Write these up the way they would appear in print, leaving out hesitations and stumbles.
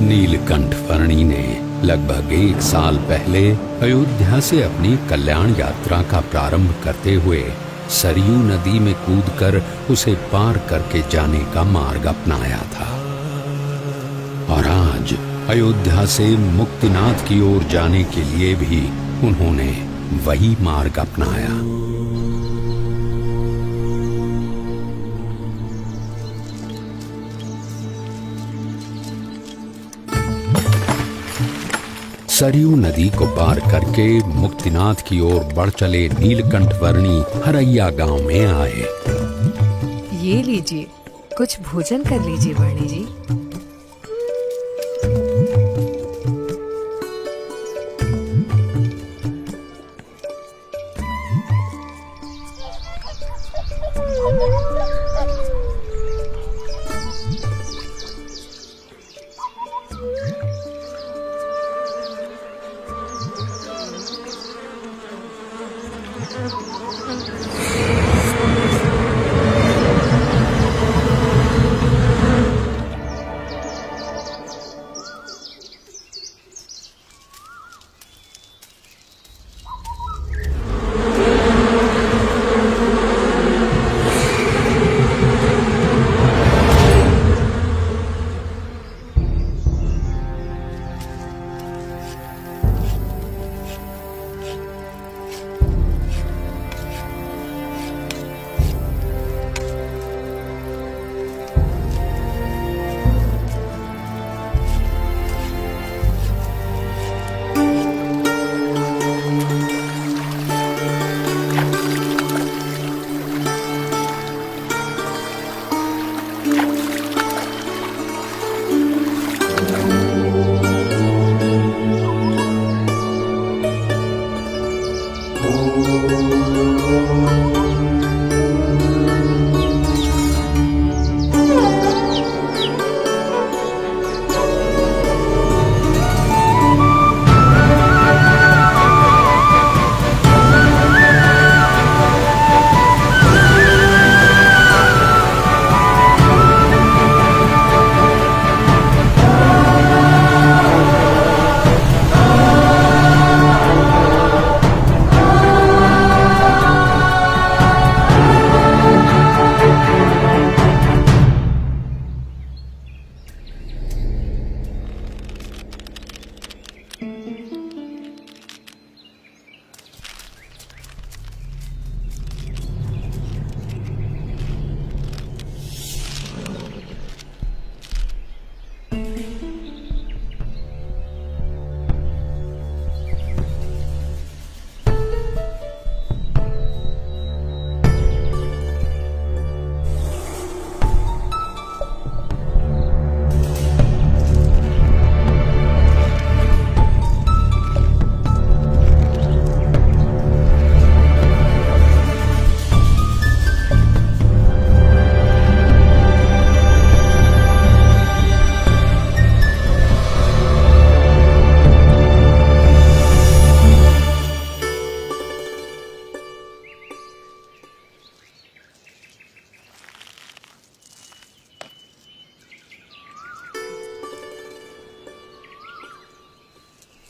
नीलकंठ वर्णी ने लगभग 1 साल पहले अयोध्या से अपनी कल्याण यात्रा का प्रारंभ करते हुए सरयू नदी में कूदकर उसे पार करके जाने का मार्ग अपनाया था। और आज अयोध्या से मुक्तिनाथ की ओर जाने के लिए भी उन्होंने वही मार्ग अपनाया। सरयू नदी को पार करके मुक्तिनाथ की ओर बढ़ चले नीलकंठ वर्णी हरैया गांव में आए। ये लीजिए, कुछ भोजन कर लीजिए वर्णी जी।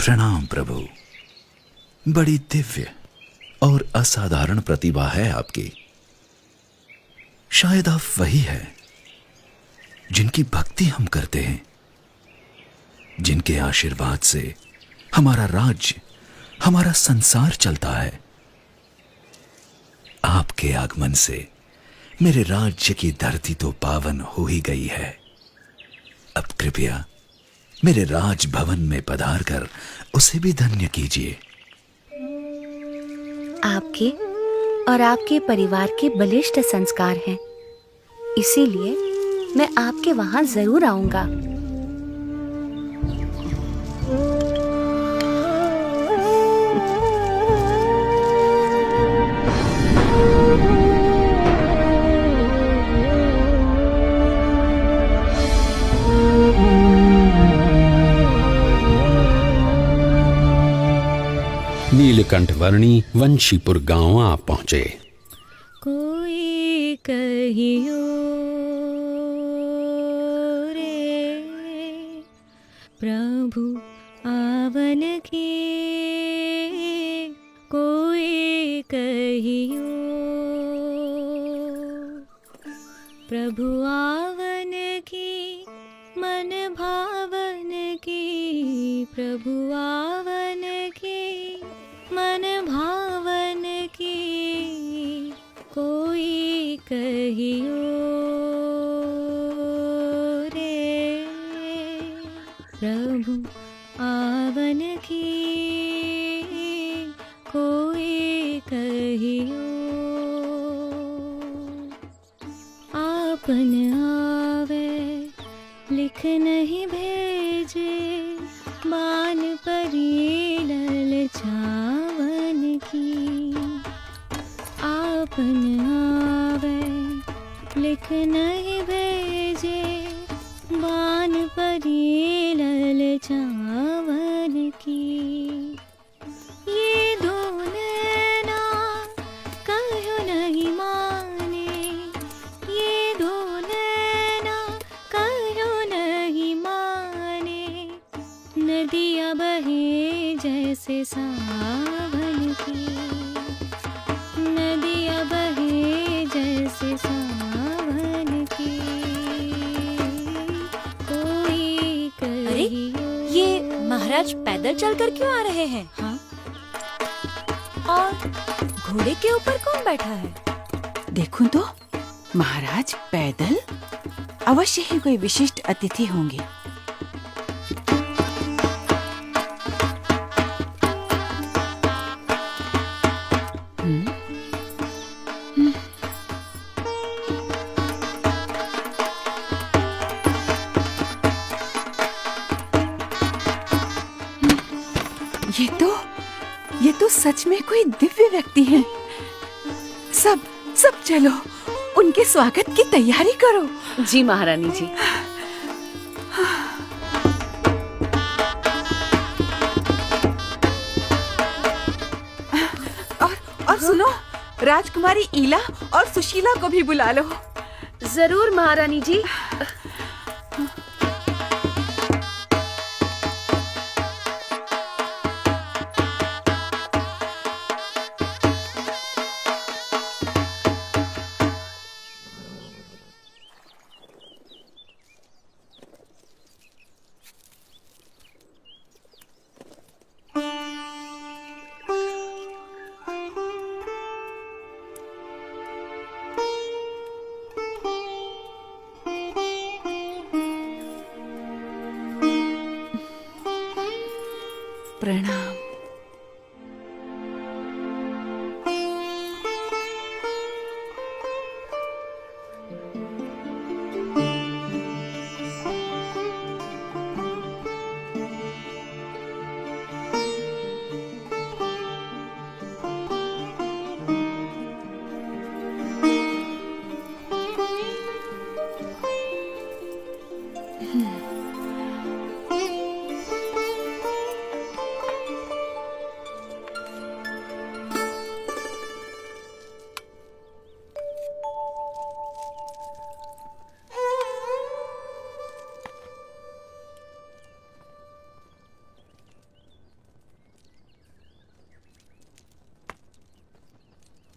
प्रणाम प्रभु। बड़ी दिव्य और असाधारण प्रतिभा है आपकी। शायद आप वही है जिनकी भक्ति हम करते हैं, जिनके आशीर्वाद से हमारा राज्य, हमारा संसार चलता है। आपके आगमन से मेरे राज्य की धरती तो पावन हो ही गई है। अब कृपया मेरे राजभवन में पधारकर उसे भी धन्य कीजिए। आपके और आपके परिवार के बलिष्ठ संस्कार हैं, इसीलिए मैं आपके वहां जरूर आऊंगा। नीलकंठ वर्णी वंशीपुर गांव आ पहुंचे। कोई कहियो रे प्रभु आवन की, कोई कहियो प्रभु आवन की, मन भावन की, प्रभु आवन की, मन भावन की, कोई कहियो रे प्रभु आवन की, कोई कहियो आपन आवे लिख नहीं भेजे, बान परी ललचावन की, आपन आवे लिख नहीं भेजे, बान परी ललचावन की, ये दो नैना कहो नहीं माने, ये दो नैना कहो नहीं माने, नदियाँ बहे जैसे सावन की, नदियाँ बहे जैसे सावन की, कोई कहियो। ये महाराज पैदल चलकर क्यों आ रहे हैं? हाँ, और घोड़े के ऊपर कौन बैठा है? देखूं तो महाराज पैदल, अवश्य ही कोई विशिष्ट अतिथि होंगे। ये तो सच में कोई दिव्य व्यक्ति हैं। सब सब चलो, उनके स्वागत की तैयारी करो। जी महारानी जी। और सुनो, राजकुमारी ईला और सुशीला को भी बुला लो। जरूर महारानी जी। प्रणाम।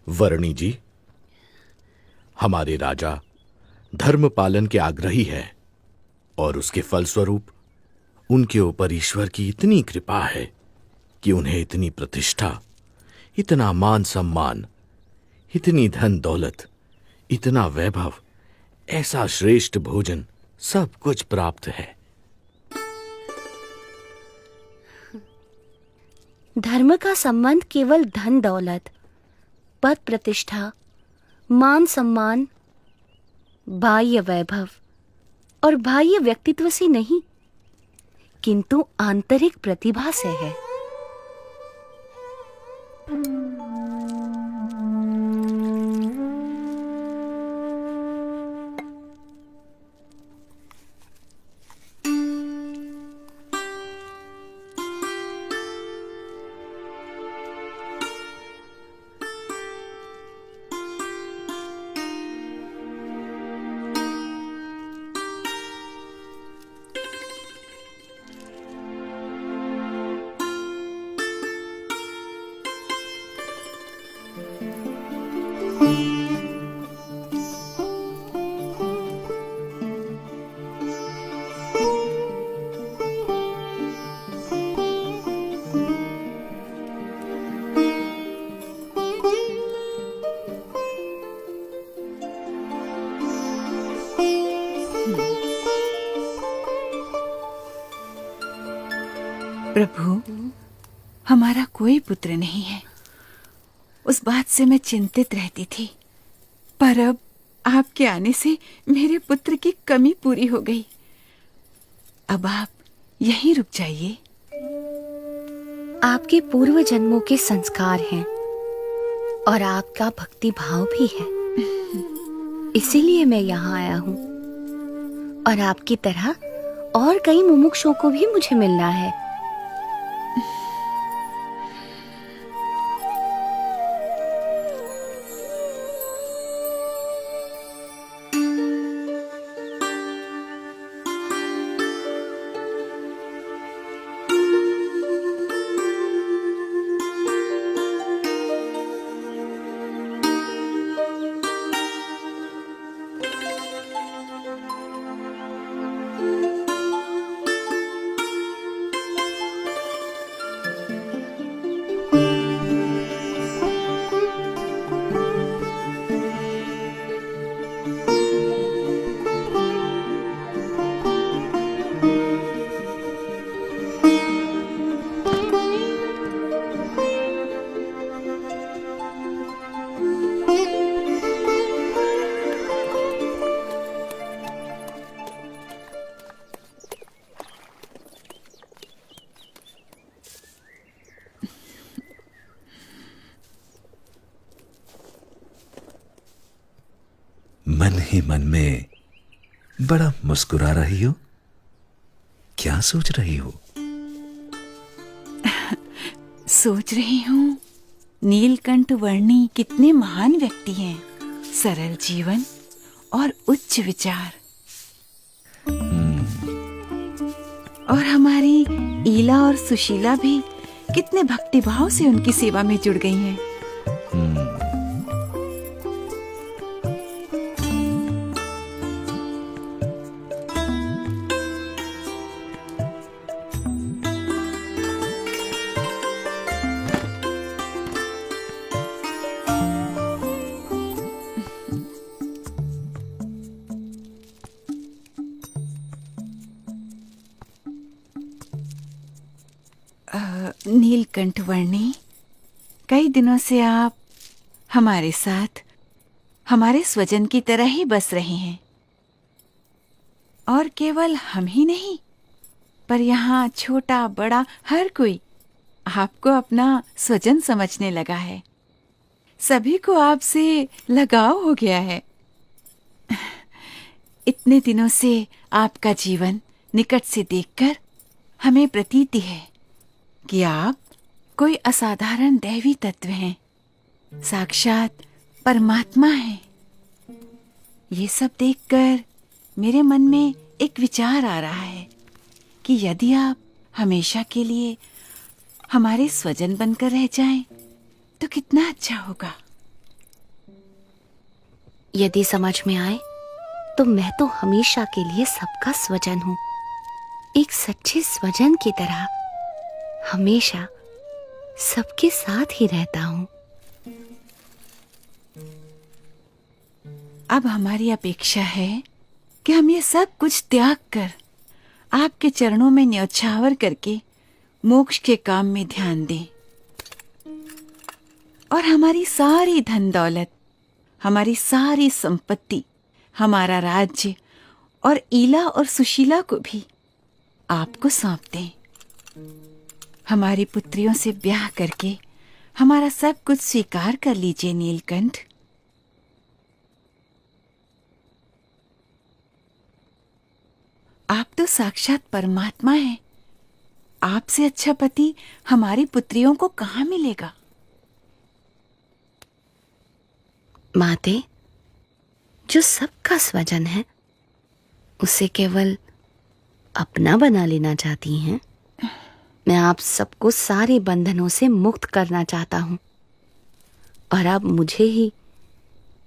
वर्णी जी, हमारे राजा धर्म पालन के आग्रही है और उसके फलस्वरूप उनके ऊपर ईश्वर की इतनी कृपा है कि उन्हें इतनी प्रतिष्ठा, इतना मान सम्मान, इतनी धन दौलत, इतना वैभव, ऐसा श्रेष्ठ भोजन, सब कुछ प्राप्त है। धर्म का संबंध केवल धन दौलत, पद प्रतिष्ठा, मान सम्मान, बाह्य वैभव और बाह्य व्यक्तित्व से नहीं, किंतु आंतरिक प्रतिभा से है। प्रभु, हमारा कोई पुत्र नहीं है। उस बात से मैं चिंतित रहती थी, पर अब आपके आने से मेरे पुत्र की कमी पूरी हो गई। अब आप यहीं रुक जाइए। आपके पूर्व जन्मों के संस्कार हैं और आपका भक्ति भाव भी है, इसीलिए मैं यहाँ आया हूँ। और आपकी तरह और कई मुमुक्षुओं को भी मुझे मिलना है। मन ही मन में बड़ा मुस्कुरा रही हो, क्या सोच रही हो? सोच रही हूँ, नीलकंठ वर्णी कितने महान व्यक्ति हैं। सरल जीवन और उच्च विचार। और हमारी ईला और सुशीला भी कितने भक्तिभाव से उनकी सेवा में जुड़ गई हैं। नीलकंठ वर्णी, कई दिनों से आप हमारे साथ हमारे स्वजन की तरह ही बस रहे हैं। और केवल हम ही नहीं, पर यहाँ छोटा बड़ा हर कोई आपको अपना स्वजन समझने लगा है। सभी को आपसे लगाव हो गया है। इतने दिनों से आपका जीवन निकट से देखकर हमें प्रतीति है कि आप कोई असाधारण दैवी तत्व हैं, साक्षात परमात्मा हैं। ये सब देखकर मेरे मन में एक विचार आ रहा है कि यदि आप हमेशा के लिए हमारे स्वजन बनकर रह जाएं, तो कितना अच्छा होगा। यदि समझ में आए तो मैं तो हमेशा के लिए सबका स्वजन हूँ, एक सच्चे स्वजन की तरह हमेशा सबके साथ ही रहता हूँ। अब हमारी अपेक्षा है कि हम ये सब कुछ त्याग कर आपके चरणों में न्यौछावर करके मोक्ष के काम में ध्यान दें। और हमारी सारी धन दौलत, हमारी सारी संपत्ति, हमारा राज्य और ईला और सुशीला को भी आपको सौंप दें। हमारी पुत्रियों से ब्याह करके हमारा सब कुछ स्वीकार कर लीजिए नीलकंठ। आप तो साक्षात परमात्मा हैं। आपसे अच्छा पति हमारी पुत्रियों को कहाँ मिलेगा? माते, जो सबका स्वजन है उसे केवल अपना बना लेना चाहती हैं। मैं आप सबको सारे बंधनों से मुक्त करना चाहता हूँ और अब मुझे ही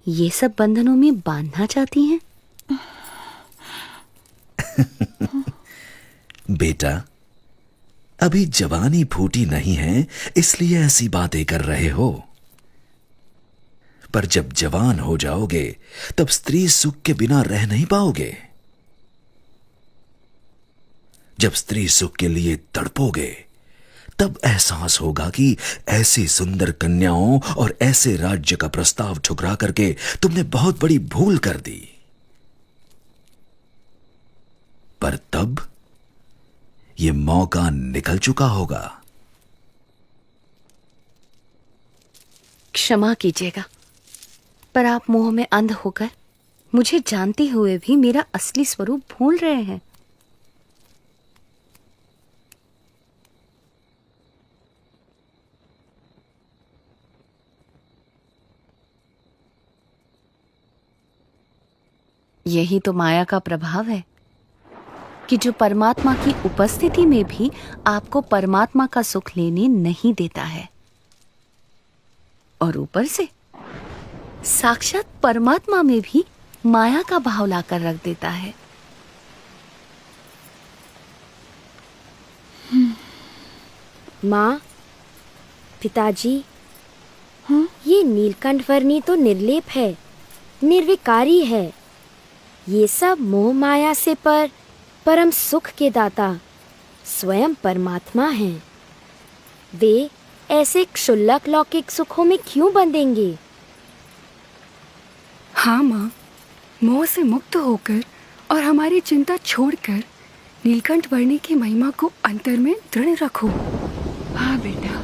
ये सब बंधनों में बांधना चाहती हैं? बेटा, अभी जवानी फूटी नहीं है, इसलिए ऐसी बातें कर रहे हो। पर जब जवान हो जाओगे तब स्त्री सुख के बिना रह नहीं पाओगे। जब स्त्री सुख के लिए तड़पोगे तब एहसास होगा कि ऐसी सुंदर कन्याओं और ऐसे राज्य का प्रस्ताव ठुकरा करके तुमने बहुत बड़ी भूल कर दी। पर तब यह मौका निकल चुका होगा। क्षमा कीजिएगा, पर आप मोह में अंध होकर मुझे जानते हुए भी मेरा असली स्वरूप भूल रहे हैं। यही तो माया का प्रभाव है कि जो परमात्मा की उपस्थिति में भी आपको परमात्मा का सुख लेने नहीं देता है, और ऊपर से साक्षात परमात्मा में भी माया का भाव लाकर रख देता है। माँ, पिताजी, ये नीलकंठ वर्णी तो निर्लेप है, निर्विकारी है। ये सब मोह माया से परम सुख के दाता स्वयं परमात्मा हैं। वे ऐसे क्षुल्लक लौकिक सुखों में क्यों बंधेंगे? हाँ माँ, मोह से मुक्त होकर और हमारी चिंता छोड़कर नीलकंठ वर्णी की महिमा को अंतर में दृढ़ रखो। हाँ बेटा।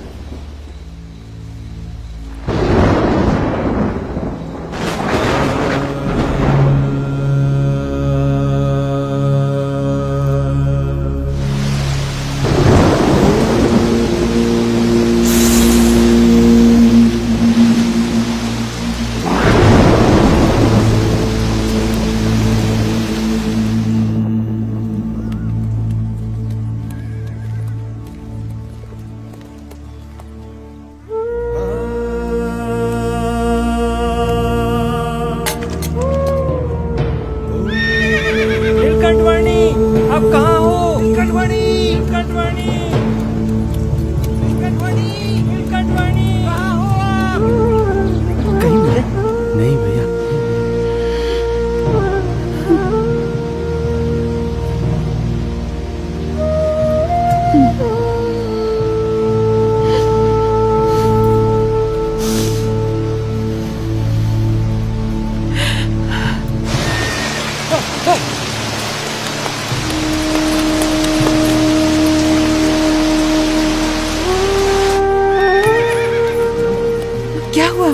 क्या हुआ?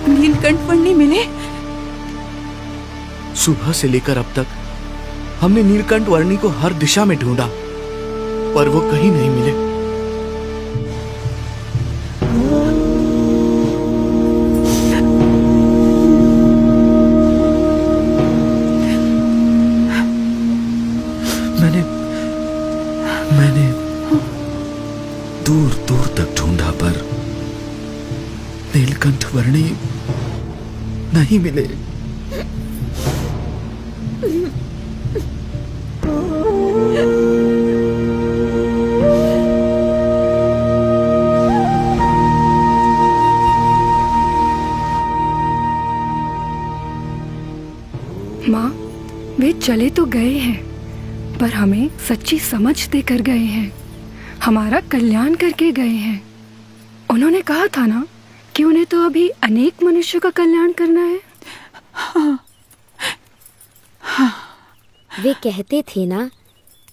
नीलकंठ वर्णी मिले? सुबह से लेकर अब तक हमने नीलकंठ वर्णी को हर दिशा में ढूंढा, पर वो कहीं नहीं मिले। मैंने दूर दूर तक ढूंढा, पर नीलकंठ वर्णी नहीं मिले। माँ, वे चले तो गए हैं, पर हमें सच्ची समझ देकर गए हैं, हमारा कल्याण करके गए हैं। उन्होंने कहा था ना कि उन्हें तो अभी अनेक मनुष्यों का कल्याण करना है। वे कहते थे ना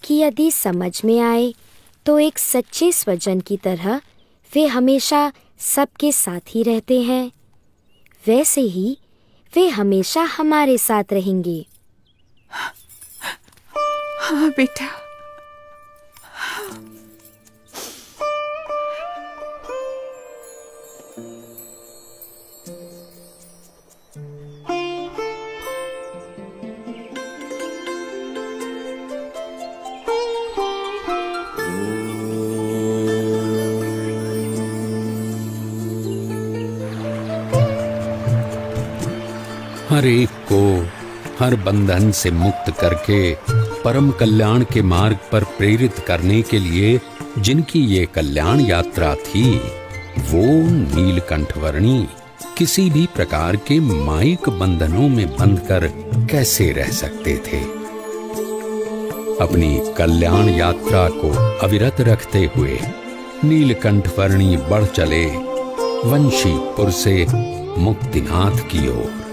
कि यदि समझ में आए तो एक सच्चे स्वजन की तरह वे हमेशा सबके साथ ही रहते हैं, वैसे ही वे हमेशा हमारे साथ रहेंगे। हाँ बेटा। हर एक को हर बंधन से मुक्त करके परम कल्याण के मार्ग पर प्रेरित करने के लिए जिनकी ये कल्याण यात्रा थी, वो नीलकंठवर्णी किसी भी प्रकार के मायिक बंधनों में बंधकर कैसे रह सकते थे। अपनी कल्याण यात्रा को अविरत रखते हुए नीलकंठवर्णी बढ़ चले वंशीपुर से मुक्तिनाथ की ओर।